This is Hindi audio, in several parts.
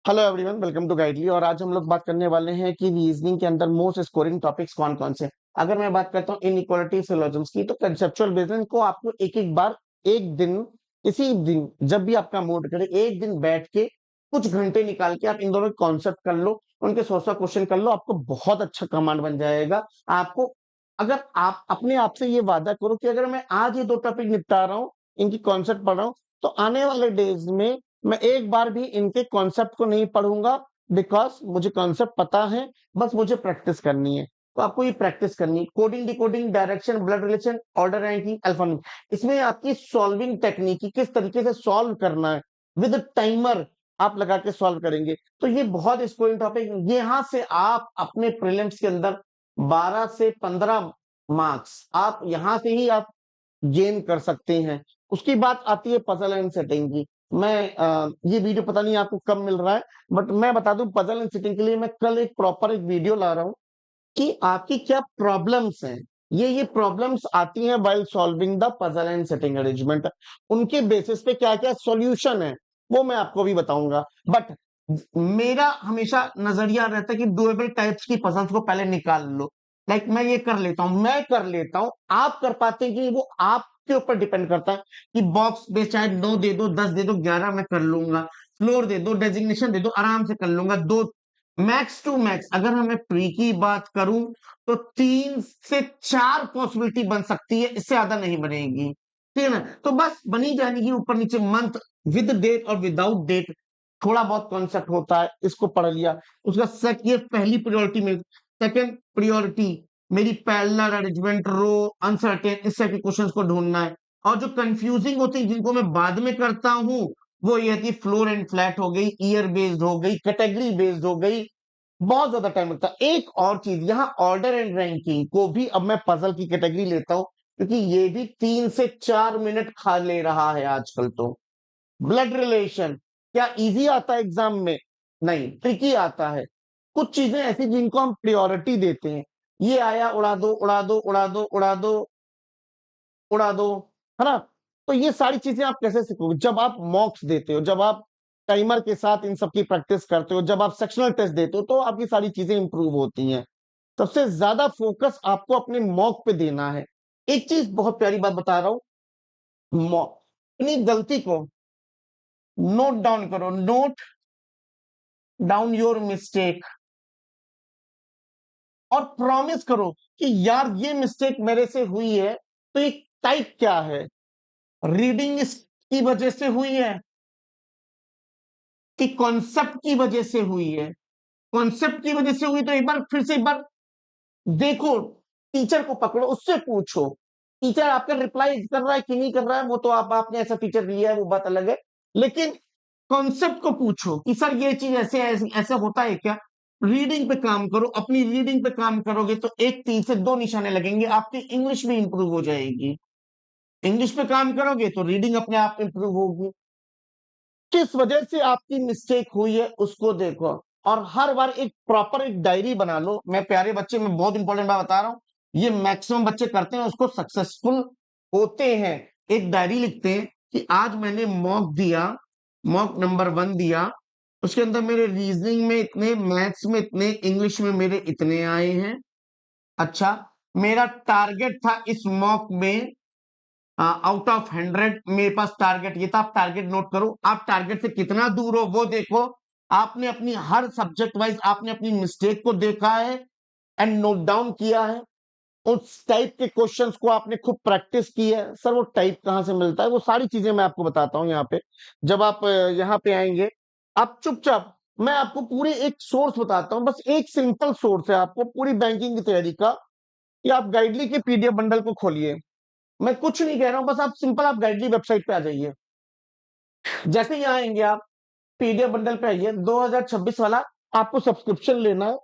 Hello everyone, welcome to Guidely. और आज हम लोग बात करने वाले हैं कि रीजनिंग के अंदर मोस्ट स्कोरिंग टॉपिक्स कौन कौन से। अगर मैं बात करता हूँ इनइक्वालिटी सिलोजिज्म्स की, तो कंसेप्चुअल बेसिस को आपको एक एक बार, एक दिन, इसी दिन जब भी आपका मूड करे, एक दिन बैठ के कुछ घंटे निकाल के आप इन दोनों कॉन्सेप्ट कर लो, उनके 100 क्वेश्चन कर लो, आपको बहुत अच्छा कमांड बन जाएगा। आपको, अगर आप अपने आप से ये वादा करो कि अगर मैं आज ये दो टॉपिक निपटा रहा हूँ, इनकी कॉन्सेप्ट पढ़ रहा हूँ, तो आने वाले डेज में मैं एक बार भी इनके कॉन्सेप्ट को नहीं पढ़ूंगा, बिकॉज मुझे कॉन्सेप्ट पता है, बस मुझे प्रैक्टिस करनी है। तो आपको ये प्रैक्टिस करनी है। Coding, decoding, direction, blood relation, order ranking, alphanumeric, इसमें आपकी सॉल्विंग टेक्निक की किस तरीके से सॉल्व करना है, विद टाइमर आप लगा के सॉल्व करेंगे। तो ये बहुत स्कोरिंग टॉपिक, यहां से आप अपने प्रीलिम्स के अंदर 12 से 15 मार्क्स आप यहां से ही आप गेन कर सकते हैं। उसकी बात आती है पजल एंड सेटिंग की। ये वीडियो पता नहीं आपको कब मिल रहा है, बट मैं बता दूं, पजल एंड सेटिंग के लिए मैं कल एक प्रॉपर एक वीडियो ला रहा हूं कि आपकी क्या प्रॉब्लम्स हैं। ये प्रॉब्लम्स आती हैं while solving the puzzle and setting arrangement, उनके बेसिस पे क्या क्या सॉल्यूशन है वो मैं आपको भी बताऊंगा। बट मेरा हमेशा नजरिया रहता है कि डुएबल टाइप्स की पजल्स को पहले निकाल लो। लाइक मैं ये कर लेता हूं, मैं कर लेता हूं, आप कर पाते हैं कि वो आपके ऊपर डिपेंड करता है कि बॉक्स बेस चाहे 9 दे दो, 10 दे दो, 11 मैं कर लूंगा। फ्लोर दे दो, डेजिग्नेशन दे दो, आराम से कर लूंगा। दो मैक्स टू मैक्स, अगर हमें ट्री की बात करूं तो 3 से 4 पॉसिबिलिटी बन सकती है, इससे ज्यादा नहीं बनेगी। ठीक है ना? तो बस बनी जाएगी ऊपर नीचे, मंथ विद डेट और विदाउट डेट, थोड़ा बहुत कॉन्सेप्ट होता है, इसको पढ़ लिया। उसका ये पहली प्रायोरिटी में। सेकंड प्रायोरिटी मेरी पैरेलल अरेंजमेंट, रो, अनसर्टेन, इस टाइप के क्वेश्चंस को ढूंढना है। और जो कंफ्यूजिंग होती है जिनको मैं बाद में करता हूं, वो ये है कि फ्लोर एंड फ्लैट हो गई, ईयर बेस्ड हो गई, कैटेगरी बेस्ड हो गई, बहुत ज्यादा टाइम लगता है। एक और चीज, यहाँ ऑर्डर एंड रैंकिंग को भी अब मैं पजल की कैटेगरी लेता हूं, क्योंकि ये भी 3 से 4 मिनट खा ले रहा है आजकल तो। ब्लड रिलेशन क्या इजी आता है एग्जाम में? नहीं, ट्रिकी आता है। कुछ चीजें ऐसी जिनको हम प्रायोरिटी देते हैं, ये आया उड़ा दो उड़ा दो उड़ा दो उड़ा दो उड़ा दो, है ना? तो ये सारी चीजें आप कैसे सीखोगे? जब आप मॉक्स देते हो, जब आप टाइमर के साथ इन सब की प्रैक्टिस करते हो, जब आप सेक्शनल टेस्ट देते हो, तो आपकी सारी चीजें इंप्रूव होती हैं। सबसे ज्यादा फोकस आपको अपने मॉक पे देना है। एक चीज बहुत प्यारी बात बता रहा हूं, मॉक, अपनी गलती को नोट डाउन करो, नोट डाउन योर मिस्टेक, और प्रॉमिस करो कि यार ये मिस्टेक मेरे से हुई है, तो ये टाइप क्या है, रीडिंग की वजह से हुई है कि कॉन्सेप्ट की वजह से हुई है। कॉन्सेप्ट की वजह से हुई तो एक बार फिर से एक बार देखो, टीचर को पकड़ो, उससे पूछो। टीचर आपका रिप्लाई कर रहा है कि नहीं कर रहा है, वो तो आपने ऐसा टीचर लिया है, वो बात अलग है। लेकिन कॉन्सेप्ट को पूछो कि सर ये चीज ऐसे ऐसे ऐसे होता है क्या। रीडिंग पे काम करो, अपनी रीडिंग पे काम करोगे तो एक तीर से दो निशाने लगेंगे, आपकी इंग्लिश भी इंप्रूव हो जाएगी। इंग्लिश पे काम करोगे तो रीडिंग अपने आप इंप्रूव होगी। किस वजह से आपकी मिस्टेक हुई है उसको देखो, और हर बार एक प्रॉपर एक डायरी बना लो। मैं प्यारे बच्चे में बहुत इंपॉर्टेंट बात बता रहा हूं, ये मैक्सिमम बच्चे करते हैं, उसको सक्सेसफुल होते हैं। एक डायरी लिखते हैं कि आज मैंने मॉक दिया, मॉक नंबर 1 दिया, उसके अंदर मेरे रीजनिंग में इतने, मैथ्स में इतने, इंग्लिश में मेरे इतने आए हैं। अच्छा, मेरा टारगेट था इस मॉक में, आउट ऑफ 100 मेरे पास टारगेट ये था। आप टारगेट नोट करो, आप टारगेट से कितना दूर हो वो देखो। आपने अपनी हर सब्जेक्ट वाइज आपने अपनी मिस्टेक को देखा है एंड नोट डाउन किया है। उस टाइप के क्वेश्चंस को आपने खूब प्रैक्टिस की है। सर वो टाइप कहां से मिलता है, वो सारी चीजें मैं आपको बताता हूं यहाँ पे। जब आप यहाँ पे आएंगे, आप चुपचाप, मैं आपको पूरी एक सोर्स बताता हूं, बस एक सिंपल सोर्स है आपको पूरी बैंकिंग की तैयारी का, कि आप गाइडली के पीडीएफ बंडल को खोलिए। मैं कुछ नहीं कह रहा हूं, बस आप सिंपल आप गाइडली वेबसाइट पे आ जाइए। जैसे ही आएंगे आप, पीडीएफ बंडल पे आइए, 2026 वाला आपको सब्सक्रिप्शन लेना है।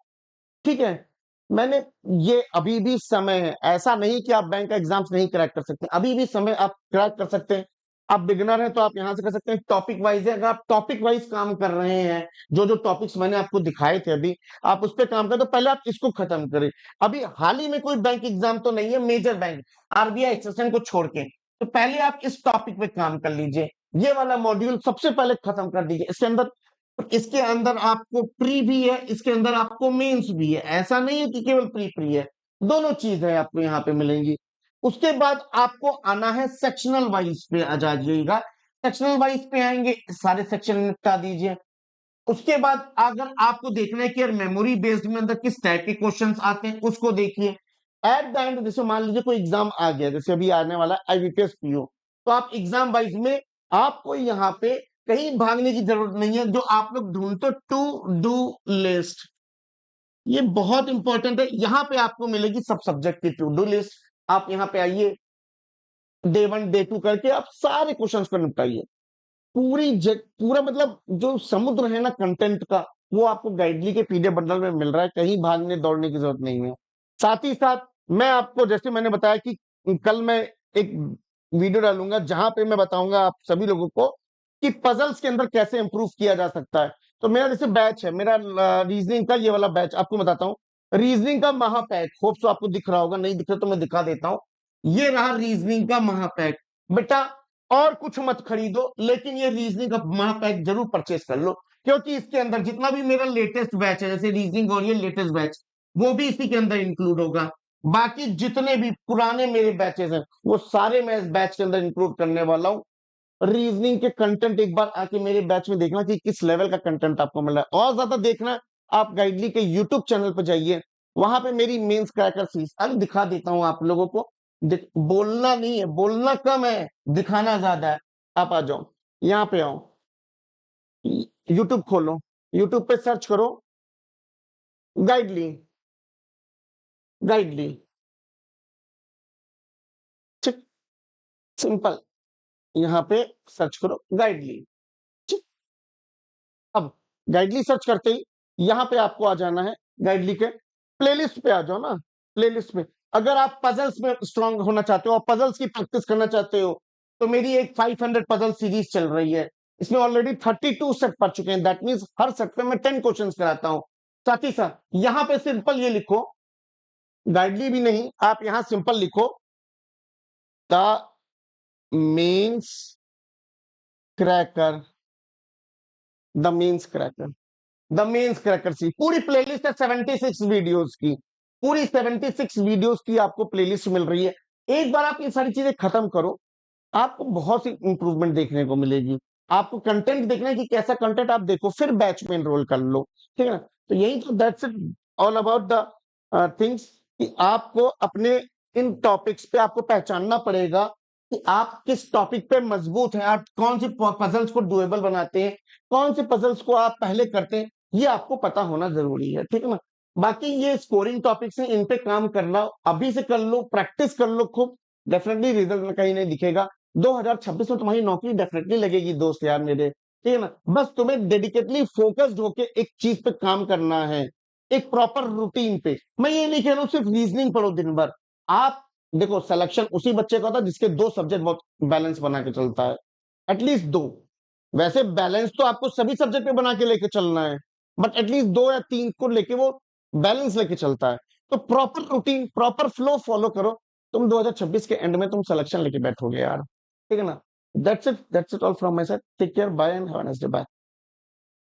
ठीक है? मैंने, ये अभी भी समय है, ऐसा नहीं कि आप बैंक का एग्जाम्स नहीं क्रैक कर सकते, अभी भी समय, आप क्रैक कर सकते हैं। आप बिगिनर हैं तो आप यहां से कर सकते हैं। टॉपिक वाइज है, अगर आप टॉपिक वाइज काम कर रहे हैं, जो जो टॉपिक्स मैंने आपको दिखाए थे अभी, आप उस पर काम करें, तो पहले आप इसको खत्म करें। अभी हाल ही में कोई बैंक एग्जाम तो नहीं है, मेजर बैंक, आरबीआई एक्सेशन को छोड़ के, तो पहले आप इस टॉपिक पे काम कर लीजिए। ये वाला मॉड्यूल सबसे पहले खत्म कर दीजिए। इसके अंदर और इसके अंदर आपको प्री भी है, इसके अंदर आपको मेंस भी है। ऐसा नहीं है कि केवल प्री प्री है, दोनों चीज है आपको यहाँ पे मिलेंगी। उसके बाद आपको आना है सेक्शनल वाइज पे आ जाइएगा। सेक्शनल वाइज पे आएंगे, सारे सेक्शन निपटा दीजिए। उसके बाद अगर आपको देखना है कि यार मेमोरी बेस्ड में अंदर किस टाइप के क्वेश्चंस आते हैं, उसको देखिए। एट द एंड जैसे मान लीजिए कोई एग्जाम आ गया, जैसे अभी आने वाला आईबीपीएस पीओ, तो आप एग्जाम वाइज में आपको यहाँ पे कहीं भागने की जरूरत नहीं है। जो आप लोग ढूंढते टू डू लिस्ट, ये बहुत इंपॉर्टेंट है। यहाँ पे आपको मिलेगी सब सब्जेक्ट की टू डू लिस्ट। आप यहाँ पे आइए, डे वन डे टू करके आप सारे क्वेश्चन को निपटाइए। पूरा मतलब जो समुद्र है ना कंटेंट का, वो आपको गाइडली के पीडीएफ बंडल में मिल रहा है, कहीं भागने दौड़ने की जरूरत नहीं है। साथ ही साथ मैं आपको, जैसे मैंने बताया कि कल मैं एक वीडियो डालूंगा जहां पे मैं बताऊंगा आप सभी लोगों को कि पजल्स के अंदर कैसे इंप्रूव किया जा सकता है। तो मेरा जैसे बैच है, मेरा रीजनिंग का ये वाला बैच आपको बताता हूँ। रीजनिंग का महापैक, होप सो आपको दिख रहा होगा, नहीं दिख रहा तो मैं दिखा देता हूँ। ये रहा रीजनिंग का महापैक। बेटा और कुछ मत खरीदो, लेकिन ये रीजनिंग का महापैक जरूर परचेस कर लो, क्योंकि इसके अंदर जितना भी मेरा लेटेस्ट बैच है, जैसे रीजनिंग और ये लेटेस्ट बैच, वो भी इसी के अंदर इंक्लूड होगा। बाकी जितने भी पुराने मेरे बैचेस हैं, वो सारे मैं इस बैच के अंदर इंक्लूड करने वाला हूँ। रीजनिंग के कंटेंट एक बार आके मेरे बैच में देखना कि किस लेवल का कंटेंट आपको मिल रहा है। और ज्यादा देखना, आप गाइडली के यूट्यूब चैनल पर जाइए, वहां पे मेरी मेंस क्रैकर सीरीज अब दिखा देता हूं आप लोगों को। बोलना नहीं है, बोलना कम है, दिखाना ज्यादा है। आप आ जाओ, यहाँ पे आओ, यूट्यूब खोलो, यूट्यूब पे सर्च करो गाइडली, गाइडली, ठीक, सिंपल। यहाँ पे सर्च करो गाइडली, ठीक। अब गाइडली सर्च करते ही यहाँ पे आपको आ जाना है, गाइडली के प्लेलिस्ट पे आ जाओ ना। प्लेलिस्ट में अगर आप पजल्स में स्ट्रांग होना चाहते हो और पजल्स की प्रैक्टिस करना चाहते हो, तो मेरी एक 500 पजल सीरीज चल रही है। इसमें ऑलरेडी 32 सेट पढ़ चुके हैं। दैट मीन्स हर सेट पे मैं 10 क्वेश्चंस कराता हूं। साथ ही साथ यहाँ पे सिंपल ये लिखो, गाइडली भी नहीं, आप यहां सिंपल लिखो the mains cracker, the mains cracker, the mains cracker सी पूरी प्लेलिस्ट है 76 वीडियोस की। पूरी 76 वीडियोस की आपको प्लेलिस्ट मिल रही है। एक बार आप ये सारी चीजें खत्म करो, आपको बहुत सी इंप्रूवमेंट देखने को मिलेगी। आपको कंटेंट देखना है कि कैसा कंटेंट, आप देखो फिर बैच में एनरोल कर लो, ठीक है ना। तो यही तो, that's it all about the things, कि आपको अपने इन टॉपिक्स पे आपको पहचानना पड़ेगा कि आप किस टॉपिक पे मजबूत हैं, आप कौन से पजल्स को डुएबल बनाते हैं, कौन से पजल्स को आप पहले करते हैं, ये आपको पता होना जरूरी है, ठीक है ना। बाकी ये स्कोरिंग टॉपिक्स हैं, इन पे काम करना अभी से कर लो, प्रैक्टिस कर लो खूब, डेफिनेटली रिजल्ट में कहीं नहीं दिखेगा। 2026 में तुम्हारी नौकरी डेफिनेटली लगेगी दोस्त यार मेरे, ठीक है ना। बस तुम्हें डेडिकेटली फोकस्ड होके एक चीज पे काम करना है, एक प्रॉपर रूटीन पे। मैं ये नहीं कह रहा हूं सिर्फ रीजनिंग पढ़ो दिन भर। आप देखो, सिलेक्शन उसी बच्चे का होता है जिसके दो सब्जेक्ट बहुत बैलेंस बना के चलता है, एटलीस्ट दो। वैसे बैलेंस तो आपको सभी सब्जेक्ट पे बना के लेके चलना है, बट एटलीस्ट दो या तीन को लेके वो बैलेंस लेके चलता है। तो proper routine, proper flow follow करो, तुम 2026 के एंड में तुम सिलेक्शन लेके बैठोगे यार, ठीक है ना। That's it all from my side. Take care, bye and have a nice day, bye.